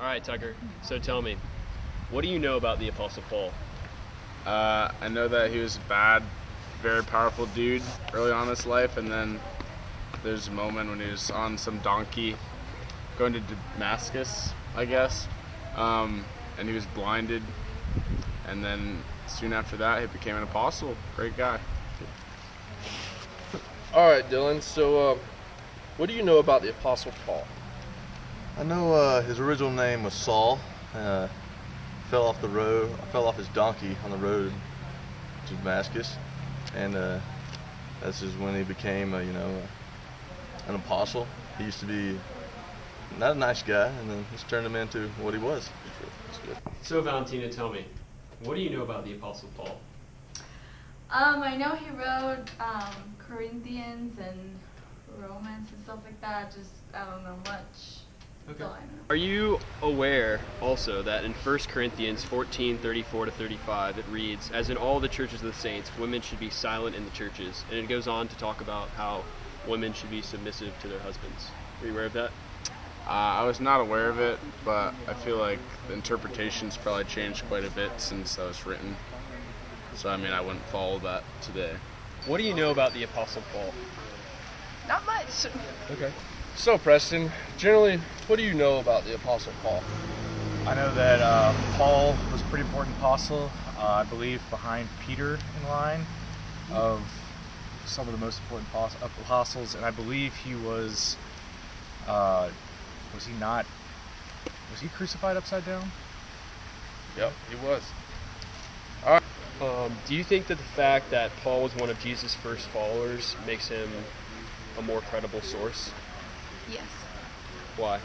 All right, Tucker. So tell me, what do you know about the Apostle Paul? I know that he was a bad, very powerful dude early on in his life, and then there's a moment when he was on some donkey going to Damascus, I guess, and he was blinded, and then soon after that he became an apostle. Great guy. All right, Dylan. So, what do you know about the Apostle Paul? I know his original name was Saul. Fell off his donkey on the road to Damascus, and that's just when he became, an apostle. He used to be not a nice guy, and then he's turned him into what he was. It's good. So Valentina, tell me, what do you know about the Apostle Paul? I know he wrote Corinthians and Romans and stuff like that. Just I don't know much. That's all I know. Are you aware also that in 1 Corinthians 14:34-35 it reads, "As in all the churches of the saints, women should be silent in the churches," and it goes on to talk about how women should be submissive to their husbands. Are you aware of that? I was not aware of it, but I feel like the interpretation's probably changed quite a bit since that was written. So I wouldn't follow that today. What do you know about the Apostle Paul? Not much. Okay. So, Preston, generally, what do you know about the Apostle Paul? I know that Paul was a pretty important apostle, I believe behind Peter in line of some of the most important apostles, and I believe he was he crucified upside down? Yep, he was. Do you think that the fact that Paul was one of Jesus' first followers makes him a more credible source? Yes. Why?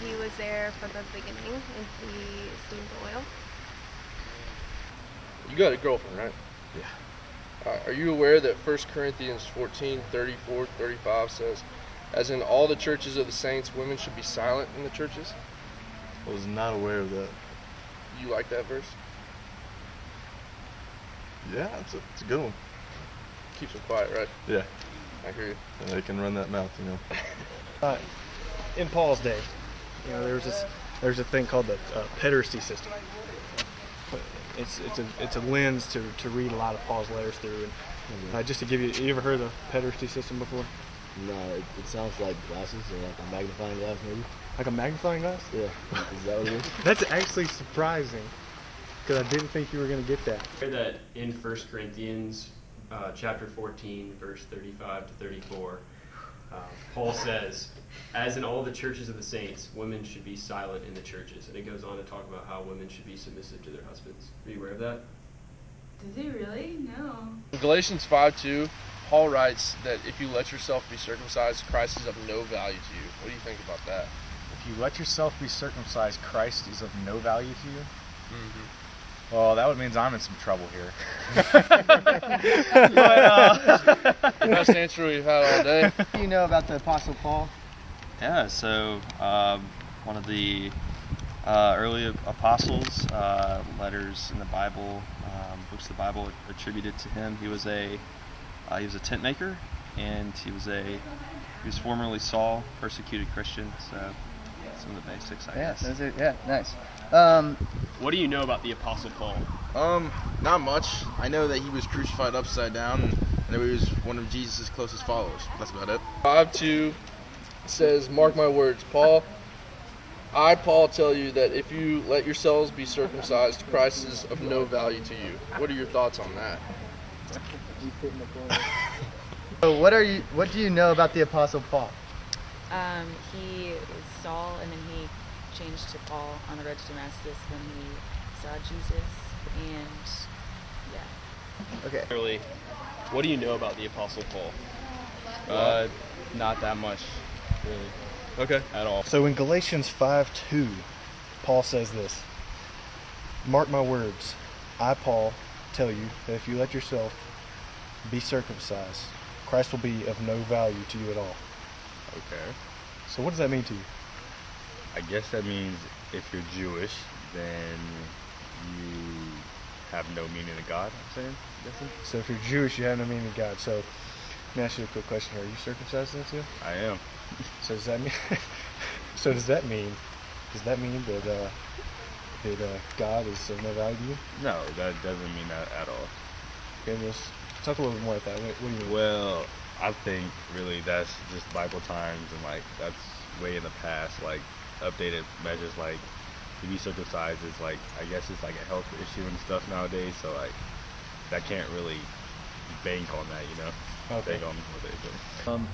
He was there for the beginning, and he steamed oil. You got a girlfriend, right? Yeah. Are you aware that 1 Corinthians 14:34-35 says, "As in all the churches of the saints, women should be silent in the churches"? I was not aware of that. You like that verse? Yeah, it's a good one. Keeps them quiet, right? Yeah, I hear you. and they can run that mouth. In Paul's day, there's a thing called the pederasty system. It's a lens to read a lot of Paul's letters through. And just to give you ever heard of the pederasty system before? No, it sounds like glasses or like a magnifying glass maybe. Like a magnifying glass? Yeah, is that what it is? That's actually surprising, because I didn't think you were going to get that. Hear that in 1 Corinthians chapter 14, verse 35-34, Paul says, "As in all the churches of the saints, women should be silent in the churches." And it goes on to talk about how women should be submissive to their husbands. Are you aware of that? Did he really? No. In Galatians 5:2, Paul writes that if you let yourself be circumcised, Christ is of no value to you. What do you think about that? If you let yourself be circumcised, Christ is of no value to you? Mm-hmm. Well, that would mean I'm in some trouble here. Best answer we've had all day. What do you know about the Apostle Paul? Yeah, so one of the early apostles, letters in the Bible, books of the Bible attributed to him. He was a tent maker, and he was formerly Saul, persecuted Christian. So some of the basics, I guess. Nice. What do you know about the Apostle Paul? Not much. I know that he was crucified upside down, and that he was one of Jesus' closest followers. That's about it. 5:2 says, "Mark my words, Paul. I, Paul, tell you that if you let yourselves be circumcised, Christ is of no value to you." What are your thoughts on that? So what do you know about the Apostle Paul? He was Saul, and then he changed to Paul on the road to Damascus when he saw Jesus, and yeah. Okay. Really, what do you know about the Apostle Paul? Not that much, really. Okay. At all. So in Galatians 5:2, Paul says this: "Mark my words, I, Paul, tell you that if you let yourself be circumcised, Christ will be of no value to you at all." Okay. So what does that mean to you? I guess that means if you're Jewish, then you have no meaning to God, I'm guessing. So if you're Jewish, you have no meaning to God. So let me ask you a quick question here. Are you circumcised then too? I am. So does that mean So does that mean that God is of no value to you? No, that doesn't mean that at all. Okay, just talk a little bit more about that. What do you mean? Well, I think really that's just Bible times, and like that's way in the past. Like updated measures, like to be circumcised is like, I guess it's like a health issue and stuff nowadays. So like that can't really bank on that, you know. Okay. Bank on what they do.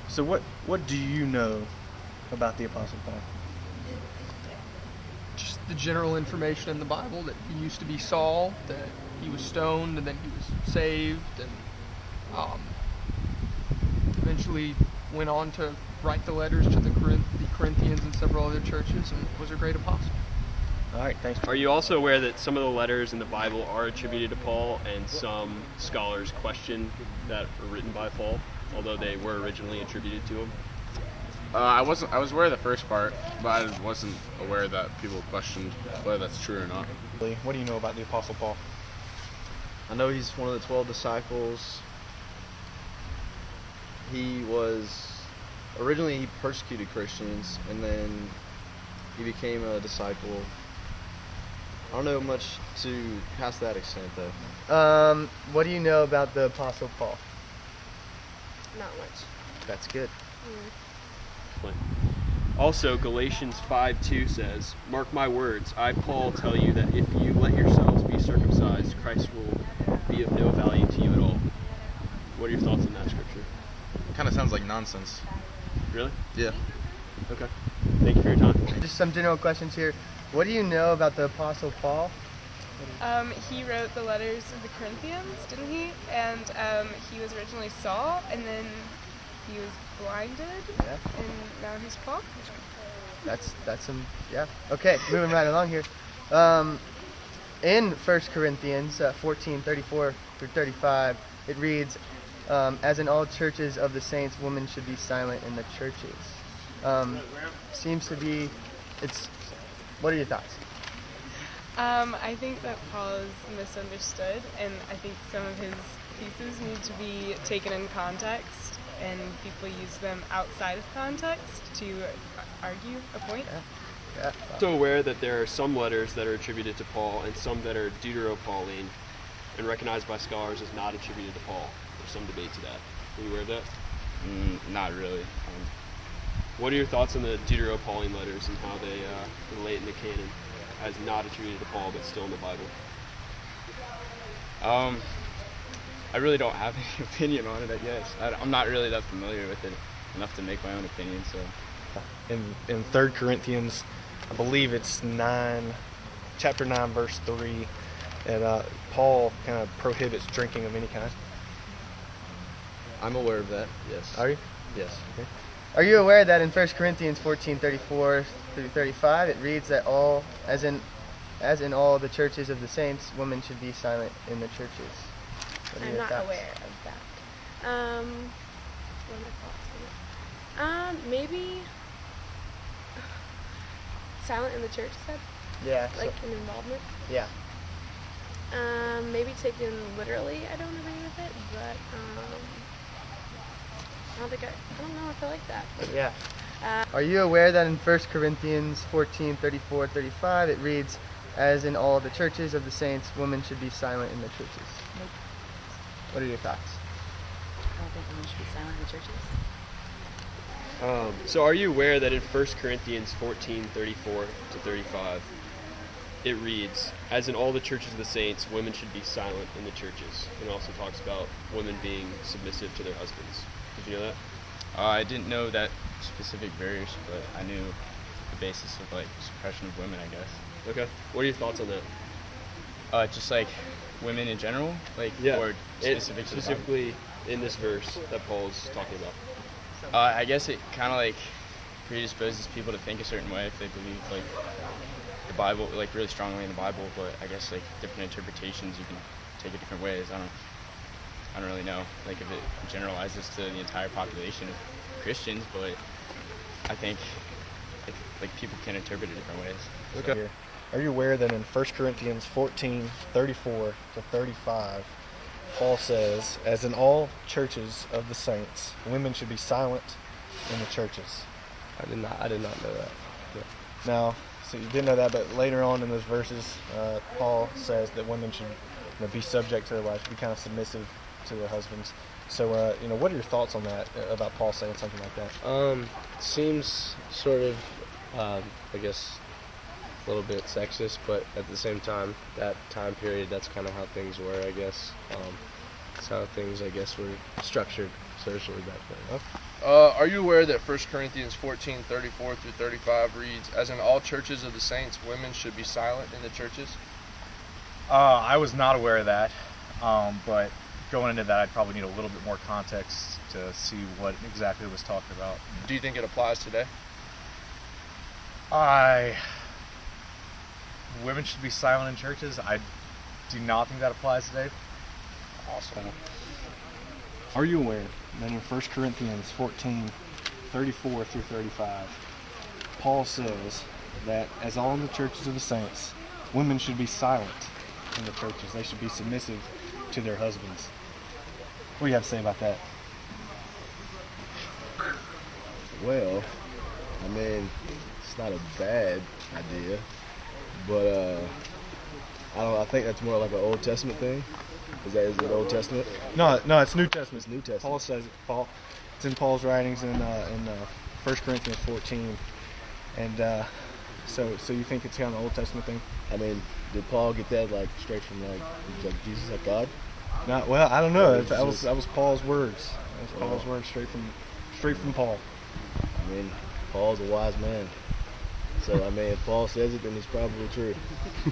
So what do you know about the Apostle Paul? Just the general information in the Bible that he used to be Saul, that he was stoned, and then he was saved, and eventually went on to write the letters to the Corinthians and several other churches, and was a great apostle. All right, thanks. Are you also aware that some of the letters in the Bible are attributed to Paul, and some scholars question that were written by Paul, although they were originally attributed to him? I was aware of the first part, but I wasn't aware that people questioned whether that's true or not. What do you know about the Apostle Paul? I know he's one of the 12 disciples. Originally he persecuted Christians, and then he became a disciple. I don't know much to past that extent though. What do you know about the Apostle Paul? Not much. That's good. Also, Galatians 5:2 says, "Mark my words, I, Paul, tell you that if you let yourselves be circumcised, Christ will be of no value to you at all." What are your thoughts on that scripture? Kind of sounds like nonsense. Really? Yeah. Okay. Thank you for your time. Just some general questions here. What do you know about the Apostle Paul? He wrote the letters of the Corinthians, didn't he? And he was originally Saul, and then he was blinded, and now he's Paul. That's some, yeah. Okay, moving right along here. In 1 Corinthians 14:34 through 35, it reads, as in all churches of the saints, women should be silent in the churches. Seems to be, what are your thoughts? I think that Paul is misunderstood, and I think some of his pieces need to be taken in context, and people use them outside of context to argue a point. Yeah. Also aware that there are some letters that are attributed to Paul and some that are Deutero-Pauline and recognized by scholars as not attributed to Paul. There's some debate to that. Are you aware of that? Not really. What are your thoughts on the Deutero-Pauline letters and how they relate in the canon as not attributed to Paul but still in the Bible? I really don't have any opinion on it, I guess. I'm not really that familiar with it enough to make my own opinion, so. In 3 Corinthians, I believe it's chapter 9, verse 3, and Paul kind of prohibits drinking of any kind. I'm aware of that, yes. Are you? Yes. Okay. Are you aware that in 1 Corinthians 14:34 through 35, it reads that as in all the churches of the saints, women should be silent in the churches? What are I'm your not thoughts? aware of that. What are my thoughts on it? Maybe silent in the church, you said? Yeah. Like an involvement? Yeah. Maybe taken literally, I don't agree with it, but I don't know if I like that. Yeah. Are you aware that in 1 Corinthians 14:34-35, it reads, as in all the churches of the saints, women should be silent in the churches? Nope. What are your thoughts? I don't think women should be silent in the churches. So are you aware that in 1 Corinthians 14:34 to 35, it reads, as in all the churches of the saints, women should be silent in the churches. And it also talks about women being submissive to their husbands. Did you know that? I didn't know that specific verse, but I knew the basis of like suppression of women, I guess. Okay. What are your thoughts on that? Just like women in general, like or specifically in this verse that Paul's talking about. I guess it kind of like predisposes people to think a certain way if they believe like the Bible, like really strongly in the Bible. But I guess like different interpretations, you can take it different ways. I don't really know like if it generalizes to the entire population of Christians, but I think like people can interpret it different ways. Okay. So. Are you aware that in 1 Corinthians 14:34 to 35, Paul says, as in all churches of the saints, women should be silent in the churches? I did not know that. Yeah. Now, so you didn't know that, but later on in those verses, Paul says that women should be subject to their wives, be kind of submissive to their husbands. So, what are your thoughts on that, about Paul saying something like that? Seems sort of, I guess, a little bit sexist, but at the same time, that time period, that's kind of how things were, I guess. That's how things, I guess, were structured socially back then. Are you aware that 1 Corinthians 14:34 through 35 reads, "As in all churches of the saints, women should be silent in the churches"? I was not aware of that, but going into that, I'd probably need a little bit more context to see what exactly it was talking about. Do you think it applies today? Women should be silent in churches. I do not think that applies today. Awesome. Are you aware that in 1 Corinthians 14:34 through 35, Paul says that as all in the churches of the saints, women should be silent in the churches. They should be submissive to their husbands. What do you have to say about that? Well, I mean, it's not a bad idea, but I don't know, I think that's more like an Old Testament thing. Is it Old Testament? No, it's New Testament. It's New Testament. Paul says it. It's in Paul's writings in 1 Corinthians 14, and so you think it's kind of an Old Testament thing? I mean, did Paul get that like straight from like Jesus, like God? No, well, I don't know. That was Paul's words. That was Paul's words straight from Paul. I mean, Paul's a wise man. So I mean, if Paul says it, then it's probably true.